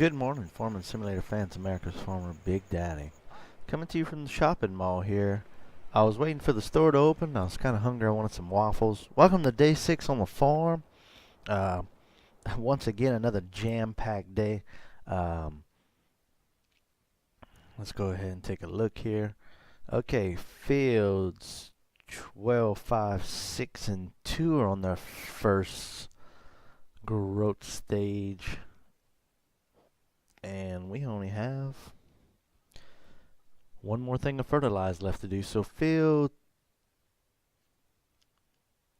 Good morning, Farming Simulator fans, America's Farmer Big Daddy. Coming to you from the shopping mall here. I was waiting for the store to open. I was kind of hungry. I wanted some waffles. Welcome to day 6 on the farm. Once again, another jam-packed day. Let's go ahead and take a look here. Okay, fields 12, 5, 6, and 2 are on their first growth stage. And we only have one more thing of fertilize left to do. So field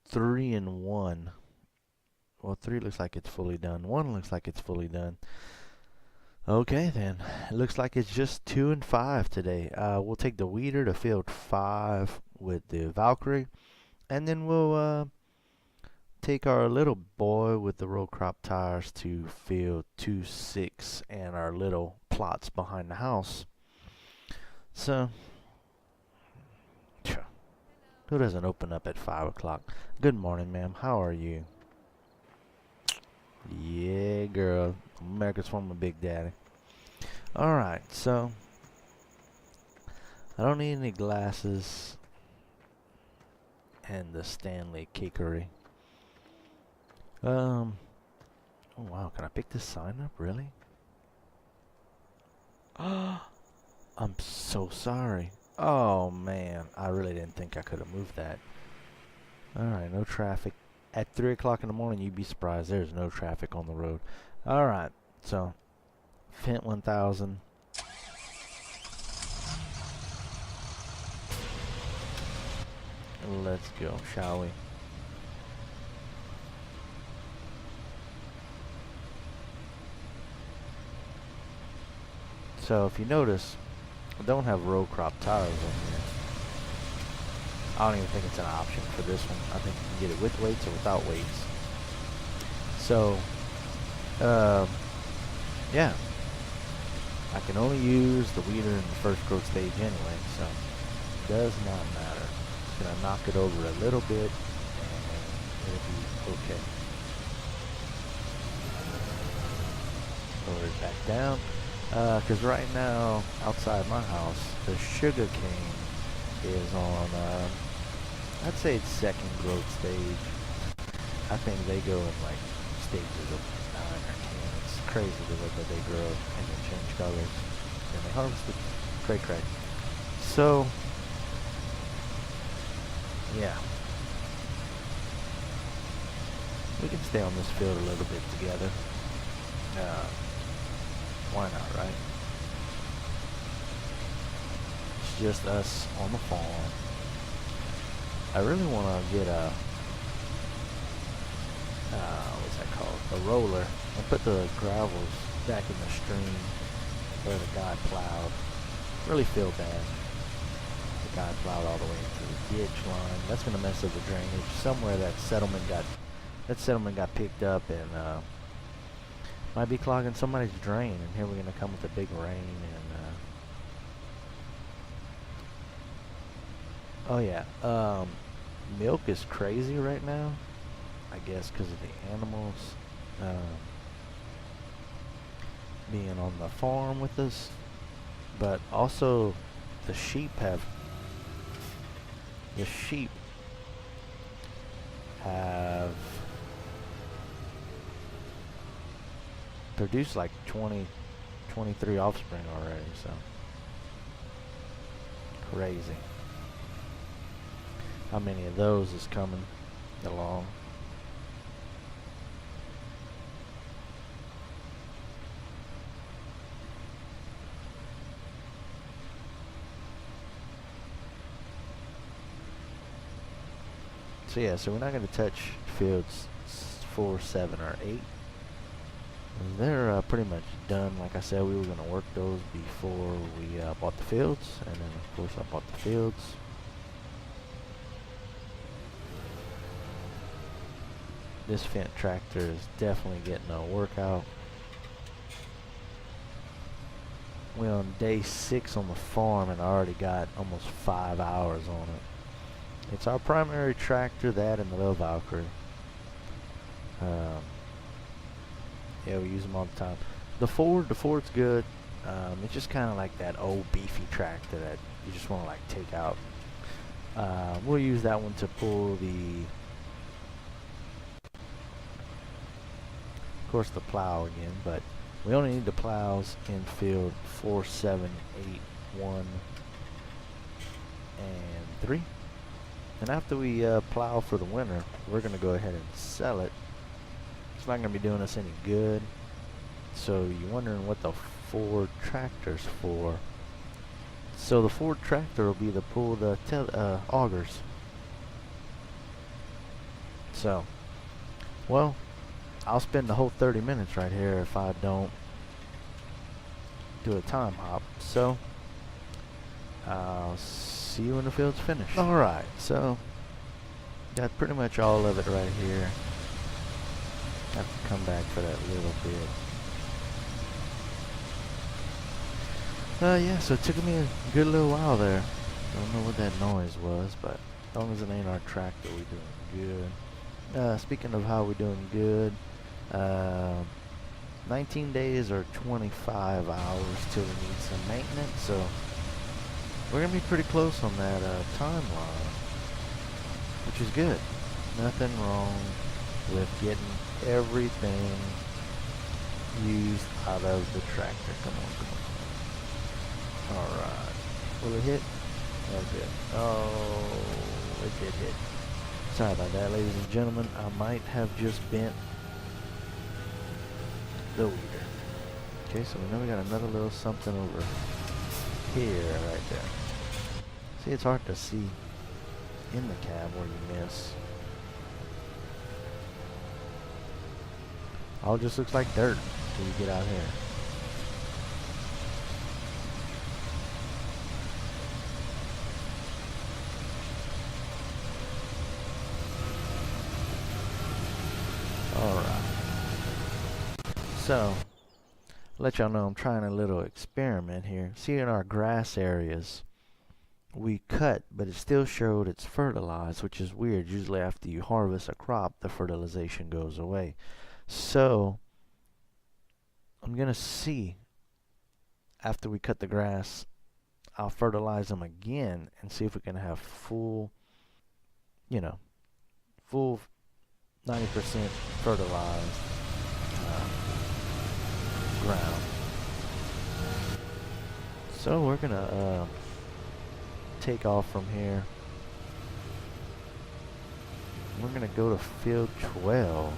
3 and 1. Well, 3 looks like it's fully done. 1 looks like it's fully done. Okay, then. It looks like it's just 2 and 5 today. We'll take the weeder to field 5 with the Valkyrie. And then we'll take our little boy with the row crop tires to field 2, 6, and our little plots behind the house. So, who doesn't open up at 5 o'clock? Good morning, ma'am. How are you? Yeah, girl. America's Farmer Big Daddy. Alright, so I don't need any glasses and the Stanley Cakery. Oh wow, can I pick this sign up? Really? I'm so sorry. Oh man, I really didn't think I could have moved that. Alright, no traffic. At 3 o'clock in the morning, you'd be surprised there's no traffic on the road. Alright, so Fendt 1000. Let's go, shall we? So if you notice, I don't have row crop tires on here. I don't even think it's an option for this one. I think you can get it with weights or without weights. So, yeah. I can only use the weeder in the first growth stage anyway, so it does not matter. Just gonna knock it over a little bit and it'll be okay. Lower it back down. Because right now, outside my house, the sugar cane is on, I'd say it's second growth stage. I think they go in like stages of 9 or 10. It's crazy the way that they grow and they change colors. And they harvest it. Cray. So, yeah. We can stay on this field a little bit together. Why not, right? It's just us on the farm. I really want to get a, what's that called? A roller, and put the gravels back in the stream where the guy plowed. Really feel bad. The guy plowed all the way into the ditch line. That's gonna mess up the drainage. Somewhere that settlement got picked up and might be clogging somebody's drain, and here we're gonna come with a big rain and oh yeah, milk is crazy right now. I guess because of the animals being on the farm with us, but also the sheep have produced like 23 offspring already, so crazy. How many of those is coming along? So yeah, so we're not going to touch fields 4, 7, or 8. They're pretty much done. Like I said, we were going to work those before we bought the fields, and then of course I bought the fields. This Fendt tractor is definitely getting a workout. We're on day 6 on the farm and I already got almost 5 hours on it. It's our primary tractor, that and the little Valkyrie. Yeah, we use them all the time. The Ford's good. It's just kind of like that old beefy tractor that you just want to like take out. We'll use that one to pull of course, the plow again, but we only need the plows in field 4, 7, 8, 1, and 3. And after we plow for the winter, we're going to go ahead and sell it. It's not going to be doing us any good. So you're wondering what the Ford tractor's for. So the Ford tractor will be to pull the augers. So, well, I'll spend the whole 30 minutes right here if I don't do a time hop. So, I'll see you when the field's finished. Alright, so, got pretty much all of it right here. Have to come back for that little bit. Yeah, so it took me a good little while there. Don't know what that noise was, but as long as it ain't our tractor, we're doing good. Speaking of how we're doing good, 19 days or 25 hours till we need some maintenance, so we're gonna be pretty close on that timeline, which is good. Nothing wrong with getting everything used out of the tractor. Come on, come on. Alright. Will it hit? Oh, good. Oh, it did hit. Sorry about that, ladies and gentlemen. I might have just bent the weeder. Okay, so now we got another little something over here, right there. See, it's hard to see in the cab where you miss. All just looks like dirt till you get out here. Alright. So, let y'all know I'm trying a little experiment here. See, in our grass areas, we cut, but it still showed it's fertilized, which is weird. Usually after you harvest a crop, the fertilization goes away. So, I'm going to see, after we cut the grass, I'll fertilize them again and see if we can have full, full 90% fertilized ground. So we're gonna take off from here. We're gonna go to field 12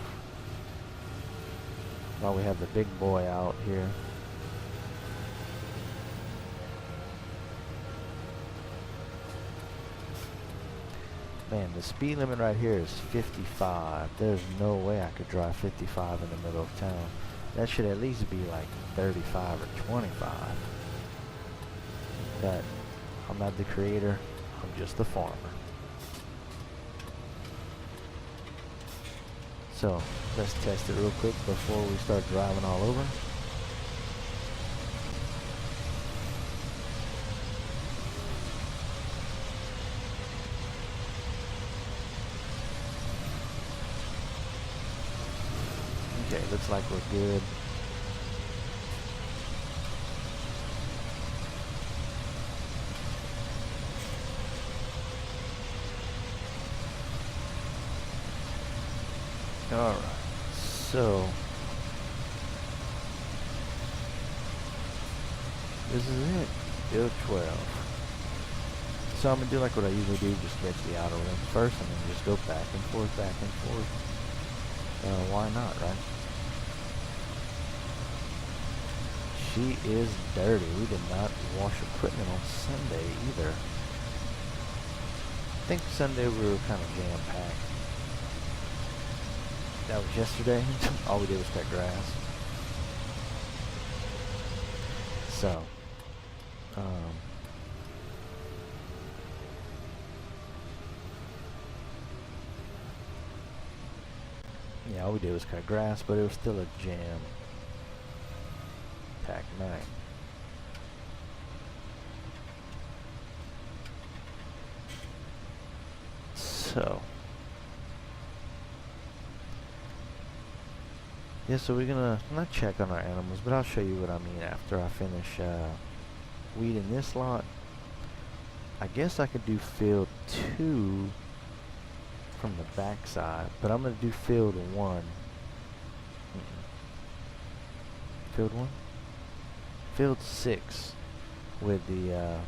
while we have the big boy out here. Man, the speed limit right here is 55. There's no way I could drive 55 in the middle of town. That should at least be like 35 or 25. But I'm not the creator, I'm just the farmer. So let's test it real quick before we start driving all over. Okay, looks like we're good. Alright, so this is it, field 12. So I'm going to do like what I usually do, just catch the outer rim first and then just go back and forth, back and forth. Why not, right? She is dirty. We did not wash equipment on Sunday either. I think Sunday we were kind of jam-packed. That was yesterday. All we did was cut grass. So, yeah, all we did was cut grass, but it was still a jam-packed night. So, Yeah, so we're gonna not check on our animals, but I'll show you what I mean after I finish weeding this lot. I guess I could do field 2 from the back side, but I'm gonna do field 1. Field 1? Field 6 with the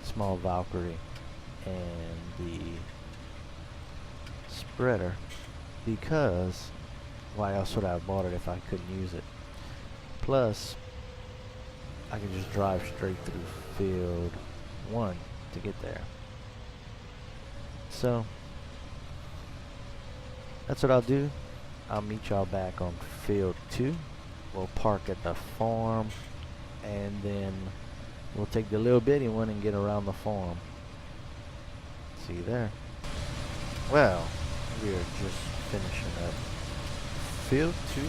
small Valkyrie and the spreader, because why else would I have bought it if I couldn't use it? Plus, I can just drive straight through field 1 to get there. So, that's what I'll do. I'll meet y'all back on field 2. We'll park at the farm, and then we'll take the little bitty one and get around the farm. See you there. Well, we are just finishing up field 2.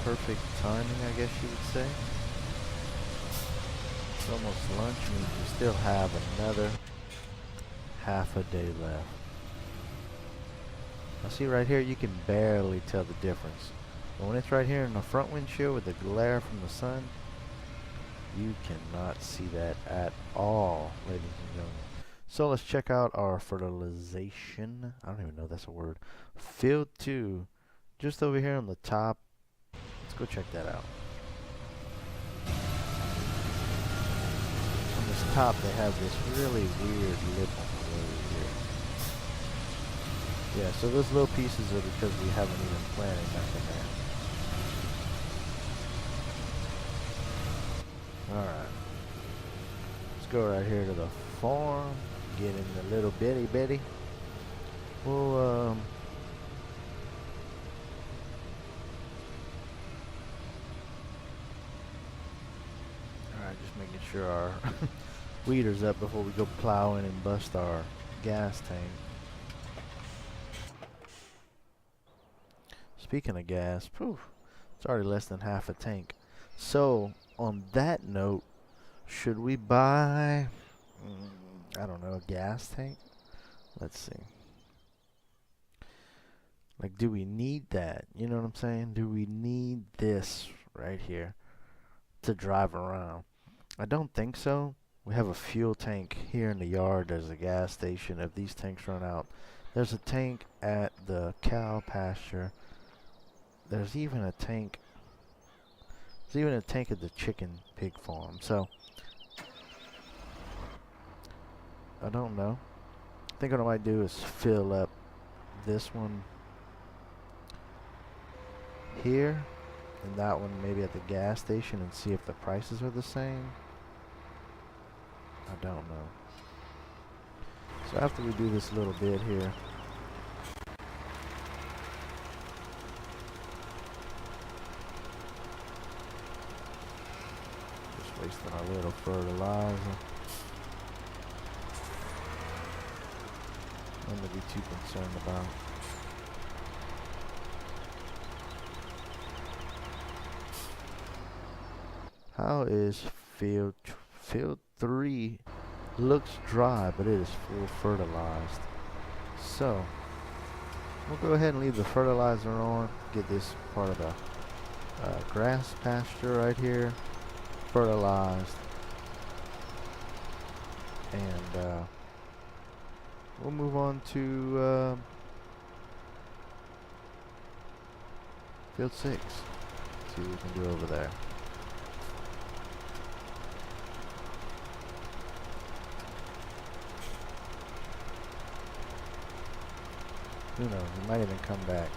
Perfect timing, I guess you would say. It's almost lunch, means we still have another half a day left. Now see right here, you can barely tell the difference. But when it's right here in the front windshield with the glare from the sun, you cannot see that at all, ladies and gentlemen. So let's check out our fertilization. I don't even know if that's a word. Field 2, just over here on the top. Let's go check that out. On this top, they have this really weird lip over here. Yeah, so those little pieces are because we haven't even planted nothing there. Alright. Let's go right here to the farm. Get in the little bitty bitty. We'll alright, just making sure our weeder's up before we go plowing and bust our gas tank. Speaking of gas, poof, it's already less than half a tank. So, on that note, should we buy, I don't know, a gas tank? Let's see. Like, do we need that? You know what I'm saying? Do we need this right here to drive around? I don't think so. We have a fuel tank here in the yard. There's a gas station. If these tanks run out, there's a tank at the cow pasture. There's even a tank. There's even a tank at the chicken pig farm. So I don't know. I think what I might do is fill up this one here and that one maybe at the gas station and see if the prices are the same. I don't know. So after we do this little bit here, just wasting our little fertilizer. Nothing to be too concerned about. How is field 3? Looks dry, but it is full fertilized. So we'll go ahead and leave the fertilizer on. Get this part of the grass pasture right here fertilized, and we'll move on to field 6. See what we can do over there. Who knows? He might even come back.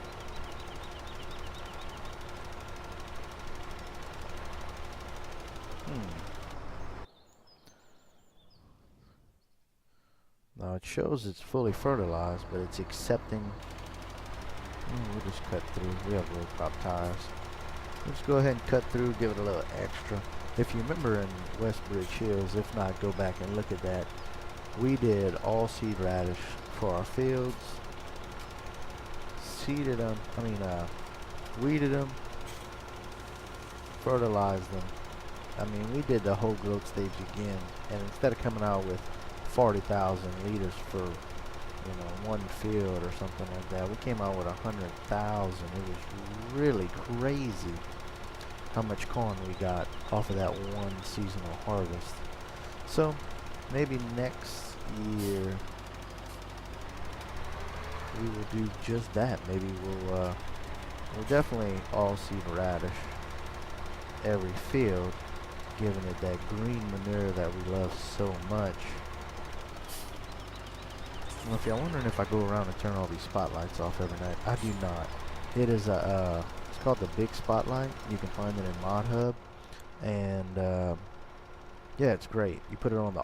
Now it shows it's fully fertilized, but it's accepting. We'll just cut through. We have road crop tires. Let's go ahead and cut through, give it a little extra. If you remember in Westbridge Hills, if not, go back and look at that. We did all seed radish for our fields. Seeded them, weeded them, fertilized them. We did the whole growth stage again, and instead of coming out with 40,000 liters for one field or something like that. We came out with 100,000. It was really crazy how much corn we got off of that one seasonal harvest. So maybe next year we will do just that. Maybe we'll definitely all seed radish every field, giving it that green manure that we love so much. Well, if y'all wondering if I go around and turn all these spotlights off every night, I do not. It is it's called the Big Spotlight. You can find it in Mod Hub, and yeah, it's great. You put it on the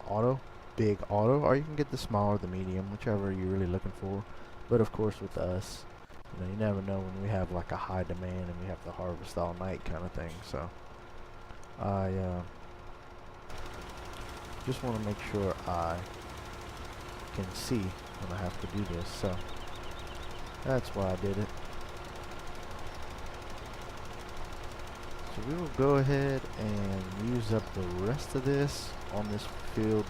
big auto, or you can get the small or the medium, whichever you're really looking for. But of course, with us, you never know when we have like a high demand and we have to harvest all night kind of thing. So I just want to make sure I can see when I have to do this, so that's why I did it. So we will go ahead and use up the rest of this on this field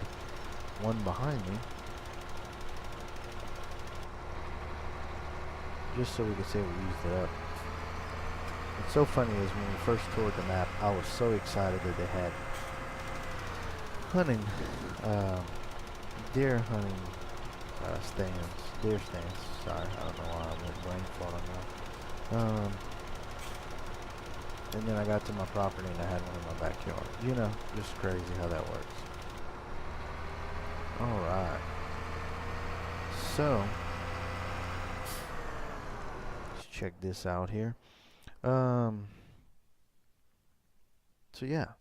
one behind me, just so we can say we used it up. What's so funny is when we first toured the map, I was so excited that they had hunting, deer hunting deer stands. Sorry, I don't know why I went brain fart on that. And then I got to my property and I had one in my backyard. Just crazy how that works. Alright. So, let's check this out here. So yeah.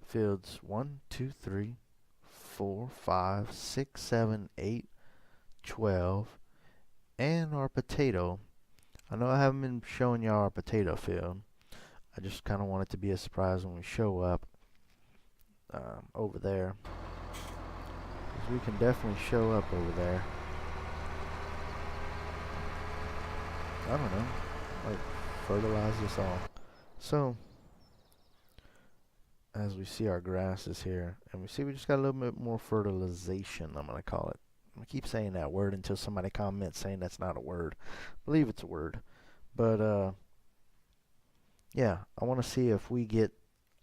Fields 1, 2, 3, 4, 5, 6, 7, 8, 12, and our potato. I know I haven't been showing y'all our potato field. I just kind of want it to be a surprise when we show up over there, because we can definitely show up over there. I don't know, like fertilize this all. So as we see our grasses here, and we see we just got a little bit more fertilization, I'm going to call it. I keep saying that word until somebody comments saying that's not a word. I believe it's a word. But yeah, I want to see if we get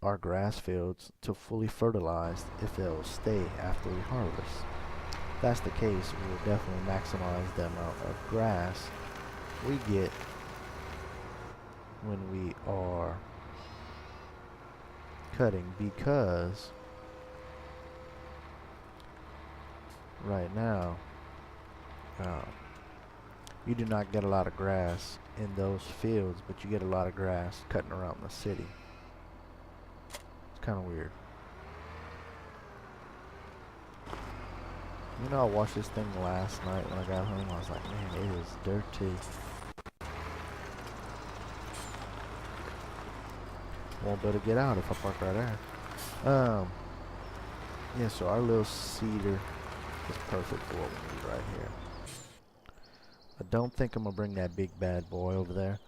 our grass fields to fully fertilized, if they'll stay after we harvest. If that's the case, we will definitely maximize the amount of grass we get when we are cutting, because right now you do not get a lot of grass in those fields, but you get a lot of grass cutting around the city. It's kind of weird. I watched this thing last night when I got home. I was like, man, it is dirty. Won't be able to get out if I park right there. Yeah, so our little cedar is perfect for what we need right here. I don't think I'm gonna bring that big bad boy over there.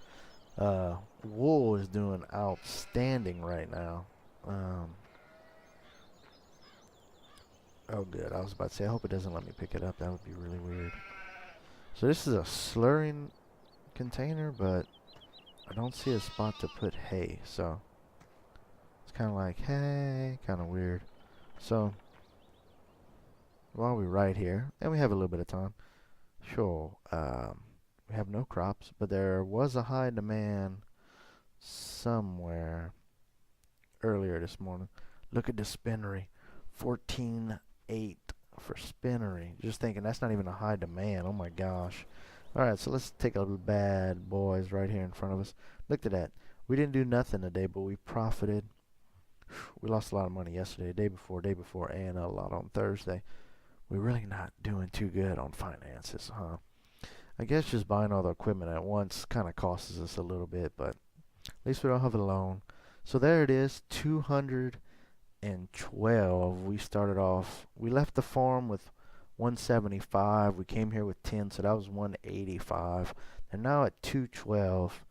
Wool is doing outstanding right now. Oh good, I was about to say, I hope it doesn't let me pick it up. That would be really weird. So this is a slurring container, but I don't see a spot to put hay, so it's kind of like, hey, kind of weird. So while we're right here, and we have a little bit of time, sure, we have no crops, but there was a high demand somewhere earlier this morning. Look at the spinnery, 14.8 for spinnery. Just thinking, that's not even a high demand. Oh my gosh. Alright, so let's take a little bad boys right here in front of us. Look at that. We didn't do nothing today, but we profited. We lost a lot of money yesterday, day before, and a lot on Thursday. We're really not doing too good on finances, huh? I guess just buying all the equipment at once kind of costs us a little bit, but at least we don't have a loan. So there it is, 212. We started off, we left the farm with 175. We came here with 10, so that was 185. And now at 212.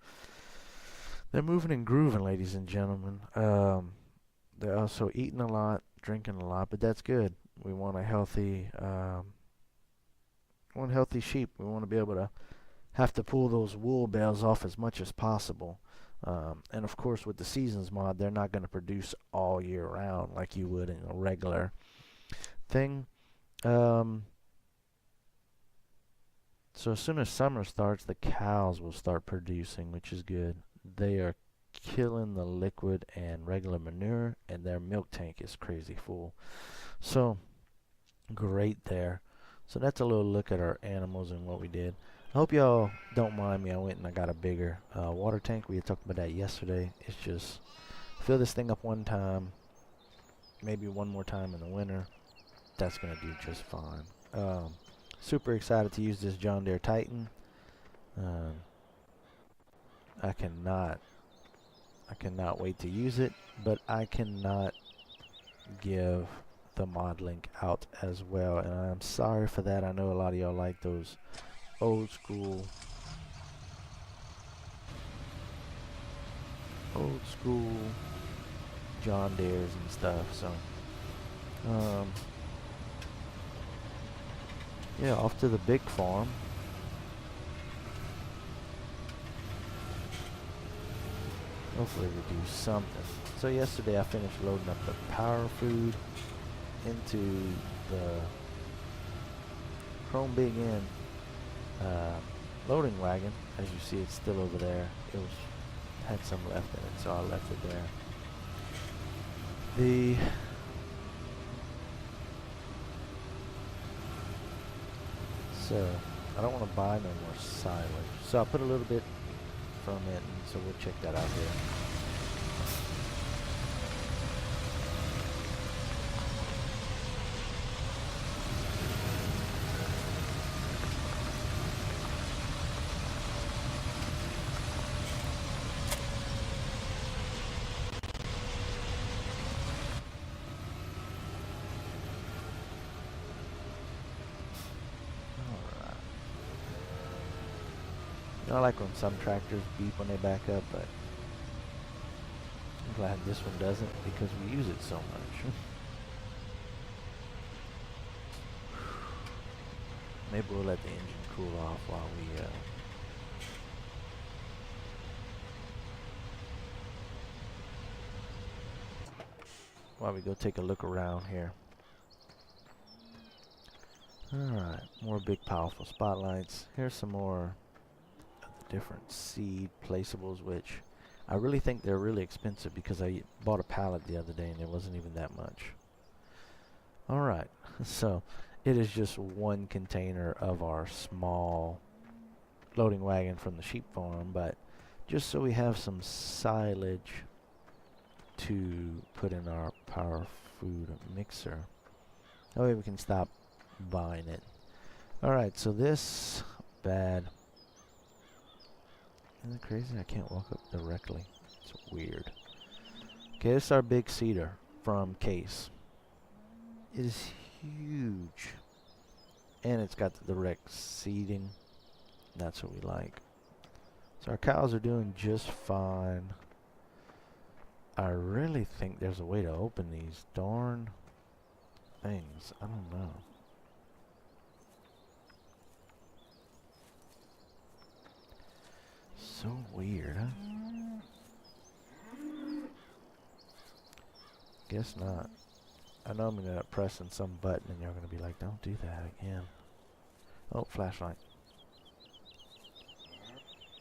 They're moving and grooving, ladies and gentlemen. They're also eating a lot, drinking a lot, but that's good. We want a healthy want healthy sheep. We want to be able to have to pull those wool bales off as much as possible. And of course, with the seasons mod, they're not going to produce all year round like you would in a regular thing. So as soon as summer starts, the cows will start producing, which is good. They are killing the liquid and regular manure, and their milk tank is crazy full. So great there. So that's a little look at our animals and what we did. I hope y'all don't mind me. I went and I got a bigger water tank. We had talked about that yesterday. It's just fill this thing up one time, maybe one more time in the winter. That's gonna do just fine. Super excited to use this John Deere Titan. I cannot wait to use it, but I cannot give the mod link out as well, and I'm sorry for that. I know a lot of y'all like those old school John Deeres and stuff. So yeah, off to the big farm. Hopefully we do something. So yesterday I finished loading up the power food into the Chrome Big End loading wagon. As you see, it's still over there. It had some left in it, so I left it there. So I don't want to buy no more silage, so I put a little bit fermenting, so we'll check that out here. You know, I like when some tractors beep when they back up, but I'm glad this one doesn't because we use it so much. Maybe we'll let the engine cool off while we go take a look around here. Alright, more big powerful spotlights. Here's some more different seed placeables, which I really think they're really expensive because I bought a pallet the other day and it wasn't even that much. Alright, so it is just one container of our small loading wagon from the sheep farm, but just so we have some silage to put in our power food mixer. That way we can stop buying it. Alright, so this bad. Isn't it crazy? I can't walk up directly. It's weird. Okay, this is our big cedar from Case. It is huge. And it's got the direct seeding. That's what we like. So our cows are doing just fine. I really think there's a way to open these darn things. I don't know. So weird, huh? Guess not. I know I'm gonna end up pressing some button and you're gonna be like, don't do that again. Oh, flashlight.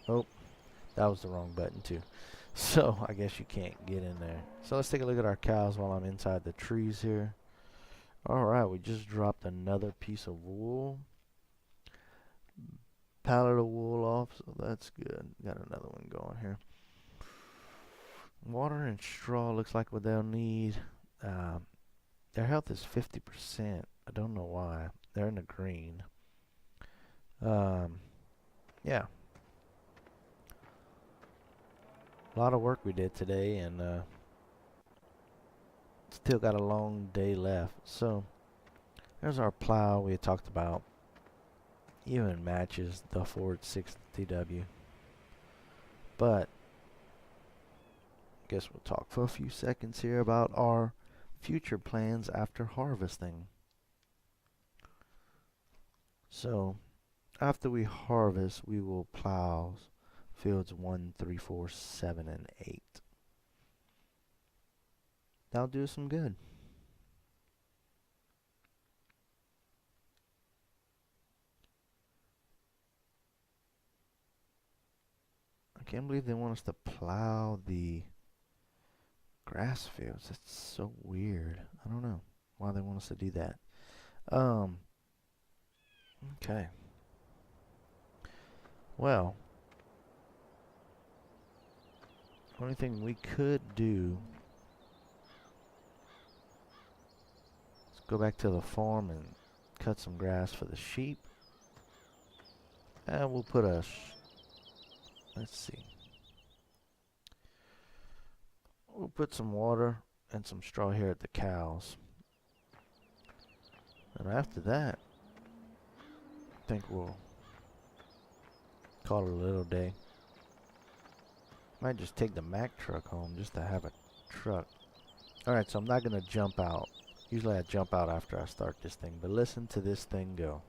Oh, that was the wrong button too. So I guess you can't get in there. So let's take a look at our cows while I'm inside the trees here. Alright, we just dropped another piece of wool. Pallet of wool off, so that's good. Got another one going here. Water and straw looks like what they'll need. Their health is 50%. I don't know why. They're in the green. Yeah. A lot of work we did today, and still got a long day left. So there's our plow we had talked about. Even matches the Ford 60W. But guess we'll talk for a few seconds here about our future plans after harvesting. So After we harvest, we will plow fields 1, 3, 4, 7, and 8. That'll do us some good. I can't believe they want us to plow the grass fields. That's so weird. I don't know why they want us to do that. Okay. Well, only thing we could do is go back to the farm and cut some grass for the sheep. And we'll put a, let's see. We'll put some water and some straw here at the cows. And after that, I think we'll call it a little day. Might just take the Mack truck home just to have a truck. Alright, so I'm not going to jump out. Usually I jump out after I start this thing, but listen to this thing go.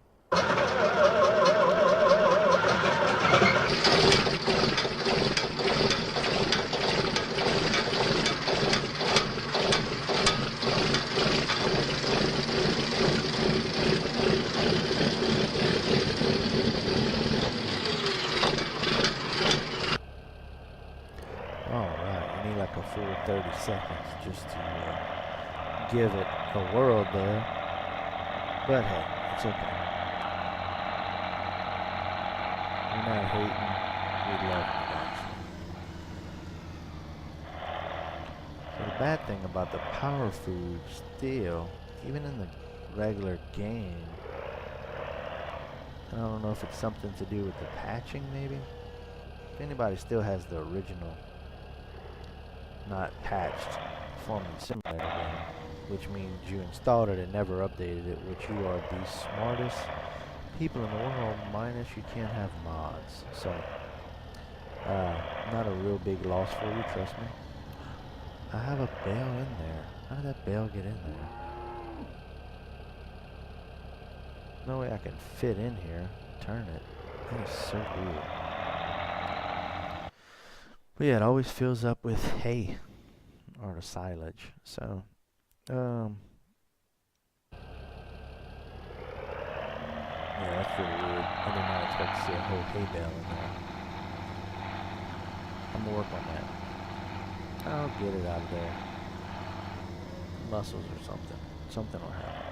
Alright, you need like a full 30 seconds just to give it a whirl there. But hey, it's okay. We're not hating, we love it, actually. So the bad thing about the power food still, even in the regular game, I don't know if it's something to do with the patching maybe. If anybody still has the original, not patched Farming Simulator game, which means you installed it and never updated it, which you are the smartest people in the world, minus you can't have mods. So, not a real big loss for you, trust me. I have a bale in there. How did that bale get in there? No way I can fit in here. Turn it. That is so weird. But yeah, it always fills up with hay or the silage. So, yeah, that's really weird. I did not expect to see a whole hay bale in there. I'm gonna work on that. I'll get it out of there. Muscles or something. Something will happen.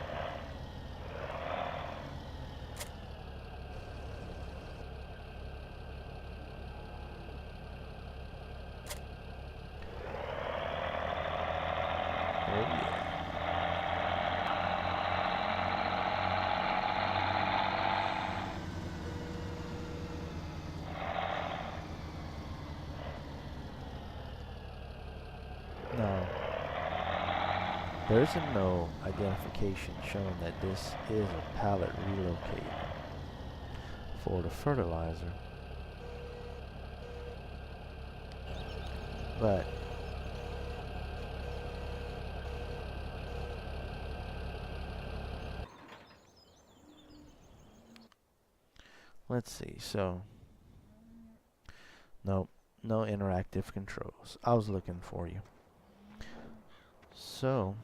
Oh yeah. No. There isn't no identification showing that this is a pallet relocator for the fertilizer. But let's see. So nope, no interactive controls. I was looking for you. So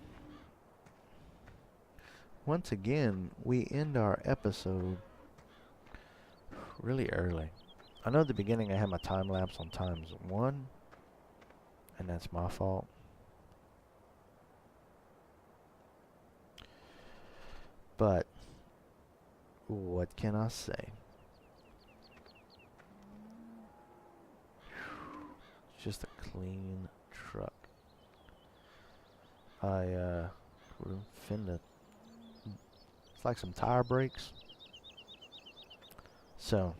once again, we end our episode really early. I know at the beginning I had my time lapse on ×1, and that's my fault. But what can I say? It's just a clean truck. Fendt. It's like some tire brakes. So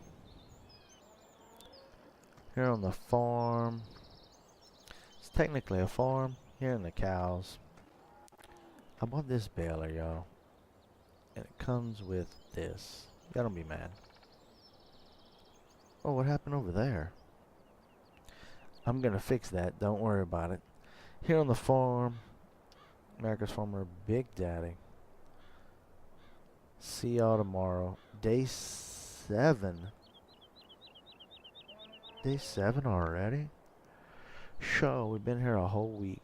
here on the farm, it's technically a farm. Here in the cows, I bought this baler, y'all, and it comes with this. Y'all don't be mad. Oh, what happened over there? I'm gonna fix that. Don't worry about it. Here on the farm, America's Farmer Big Daddy. See y'all tomorrow. Day 7. Day 7 already? Sure, we've been here a whole week.